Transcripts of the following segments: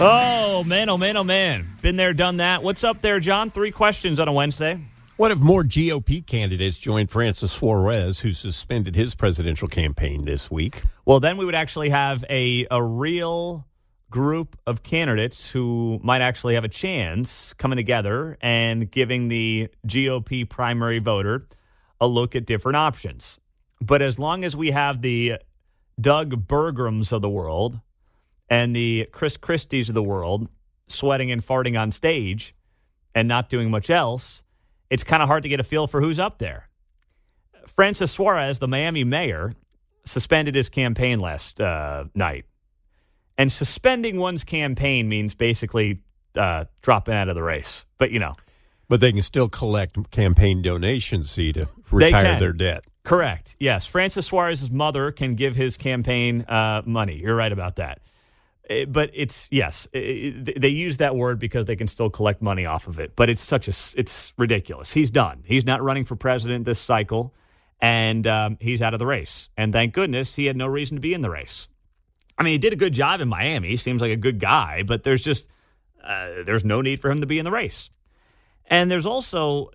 Oh, man, oh, man, oh, man. Been there, done that. What's up there, John? 3 questions on a Wednesday. What if more GOP candidates joined Francis Suarez, who suspended his presidential campaign this week? Well, then we would actually have a real group of candidates who might actually have a chance coming together and giving the GOP primary voter a look at different options. But as long as we have the Doug Burgums of the world and the Chris Christies of the world sweating and farting on stage and not doing much else, it's kind of hard to get a feel for who's up there. Francis Suarez, the Miami mayor, suspended his campaign last night. And suspending one's campaign means basically dropping out of the race. But, you know. But they can still collect campaign donations, see, to retire their debt. Correct. Yes. Francis Suarez's mother can give his campaign money. You're right about that. But it's, yes, they use that word because they can still collect money off of it. But it's ridiculous. He's done. He's not running for president this cycle, and he's out of the race. And thank goodness he had no reason to be in the race. I mean, he did a good job in Miami. He seems like a good guy, but there's no need for him to be in the race. And there's also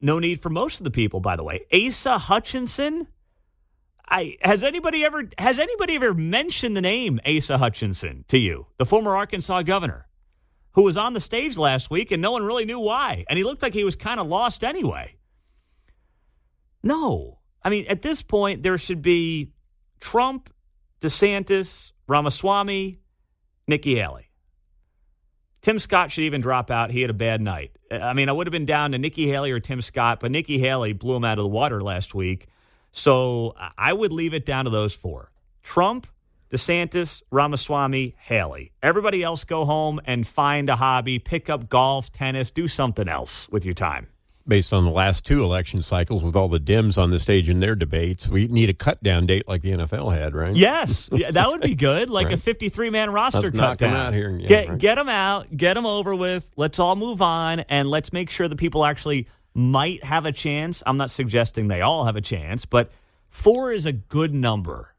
no need for most of the people, by the way. Asa Hutchinson. Has anybody ever mentioned the name Asa Hutchinson to you, the former Arkansas governor, who was on the stage last week and no one really knew why, and he looked like he was kind of lost anyway? No, I mean at this point there should be Trump, DeSantis, Ramaswamy, Nikki Haley. Tim Scott should even drop out. He had a bad night. I mean, I would have been down to Nikki Haley or Tim Scott, but Nikki Haley blew him out of the water last week. So I would leave it down to those 4. Trump, DeSantis, Ramaswamy, Haley. Everybody else go home and find a hobby, pick up golf, tennis, do something else with your time. Based on the last 2 election cycles with all the Dems on the stage in their debates, we need a cut-down date like the NFL had, right? Yes, yeah, that would be good, like right. A 53-man roster cut down. Let's knock them out here. Yeah, get them out, get them over with, let's all move on, and let's make sure that people actually might have a chance. I'm not suggesting they all have a chance, but 4 is a good number.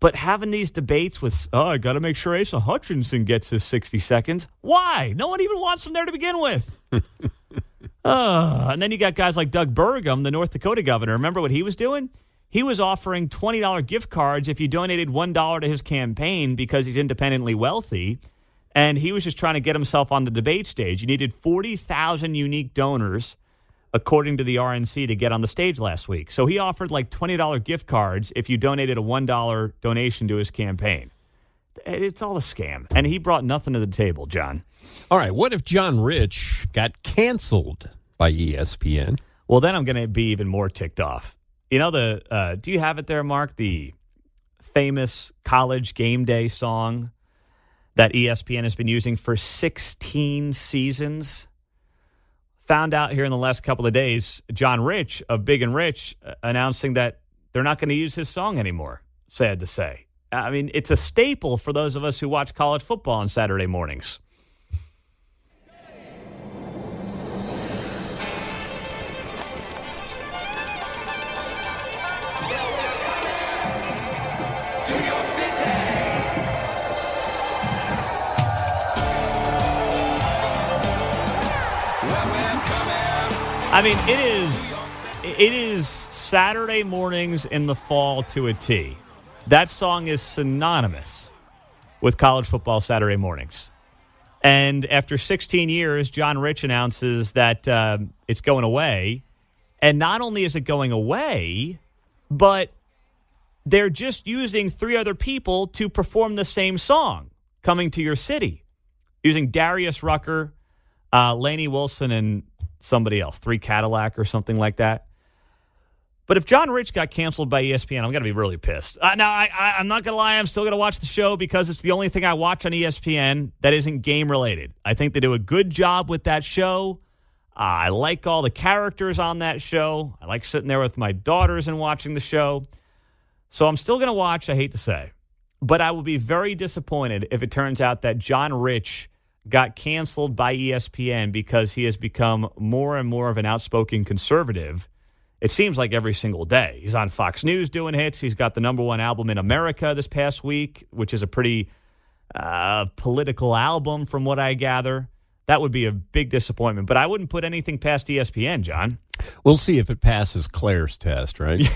But having these debates with, I got to make sure Asa Hutchinson gets his 60 seconds. Why? No one even wants him there to begin with. And then you got guys like Doug Burgum, the North Dakota governor. Remember what he was doing? He was offering $20 gift cards if you donated $1 to his campaign because he's independently wealthy. And he was just trying to get himself on the debate stage. You needed 40,000 unique donors, according to the RNC, to get on the stage last week. So he offered like $20 gift cards if you donated a $1 donation to his campaign. It's all a scam. And he brought nothing to the table, John. All right, what if John Rich got canceled by ESPN? Well, then I'm going to be even more ticked off. You know, do you have it there, Mark? The famous College Game Day song that ESPN has been using for 16 seasons. Found out here in the last couple of days, John Rich of Big and Rich announcing that they're not going to use his song anymore, sad to say. I mean, it's a staple for those of us who watch college football on Saturday mornings. I mean, it is Saturday mornings in the fall to a T. That song is synonymous with college football Saturday mornings. And after 16 years, John Rich announces that it's going away. And not only is it going away, but they're just using 3 other people to perform the same song, Coming to Your City, using Darius Rucker, Lainey Wilson, and somebody else, 3 Cadillac or something like that. But if John Rich got canceled by ESPN, I'm going to be really pissed. Now, I'm not going to lie. I'm still going to watch the show because it's the only thing I watch on ESPN that isn't game-related. I think they do a good job with that show. I like all the characters on that show. I like sitting there with my daughters and watching the show. So I'm still going to watch, I hate to say. But I will be very disappointed if it turns out that John Rich got canceled by ESPN because he has become more and more of an outspoken conservative. It seems like every single day. He's on Fox News doing hits. He's got the #1 album in America this past week, which is a pretty political album, from what I gather. That would be a big disappointment. But I wouldn't put anything past ESPN, John. We'll see if it passes Claire's test, right?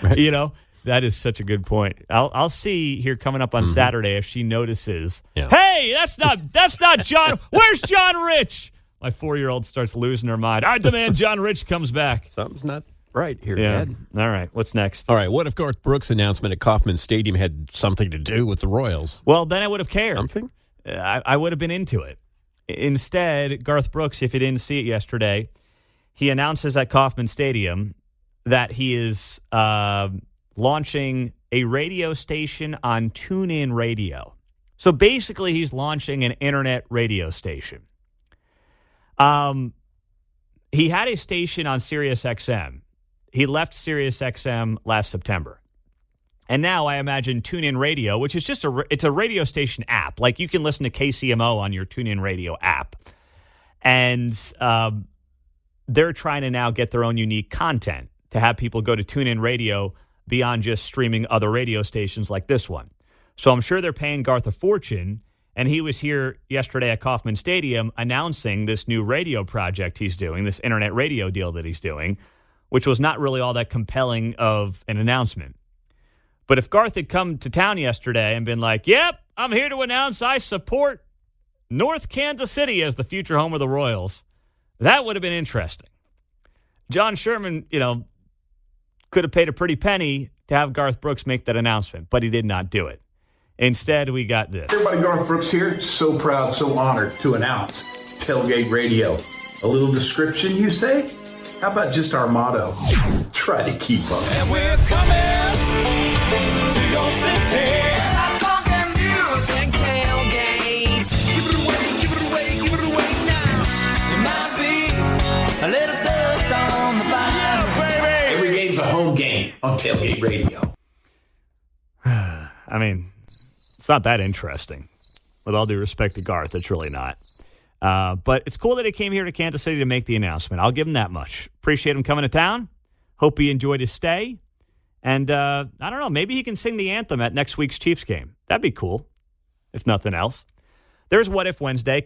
Right. You know, that is such a good point. I'll see here coming up on Saturday if she notices, hey, that's not John. Where's John Rich? My 4-year-old starts losing her mind. I demand John Rich comes back. Something's not right here, Dad. All right. What's next? All right. What if Garth Brooks' announcement at Kauffman Stadium had something to do with the Royals? Well, then I would have cared. Something? I would have been into it. Instead, Garth Brooks, if you didn't see it yesterday, he announces at Kauffman Stadium that he is launching a radio station on TuneIn Radio. So basically, he's launching an internet radio station. He had a station on Sirius XM. He left Sirius XM last September. And now I imagine TuneIn Radio, which is just it's a radio station app. Like you can listen to KCMO on your TuneIn Radio app. And they're trying to now get their own unique content to have people go to TuneIn Radio beyond just streaming other radio stations like this one. So I'm sure they're paying Garth a fortune. And he was here yesterday at Kauffman Stadium announcing this new radio project he's doing, this internet radio deal that he's doing, which was not really all that compelling of an announcement. But if Garth had come to town yesterday and been like, yep, I'm here to announce I support North Kansas City as the future home of the Royals, that would have been interesting. John Sherman, could have paid a pretty penny to have Garth Brooks make that announcement, but he did not do it. Instead, we got this. Everybody, Garth Brooks here. So proud, so honored to announce Tailgate Radio. A little description, you say? How about just our motto? Try to keep up. And we're coming to your city. I love them music tailgates. Give it away, give it away, give it away now. It might be a little dust on the fire. Baby! Every game's a home game on Tailgate Radio. I mean, it's not that interesting. With all due respect to Garth, it's really not. But it's cool that he came here to Kansas City to make the announcement. I'll give him that much. Appreciate him coming to town. Hope he enjoyed his stay. And I don't know, maybe he can sing the anthem at next week's Chiefs game. That'd be cool, if nothing else. There's What If Wednesday.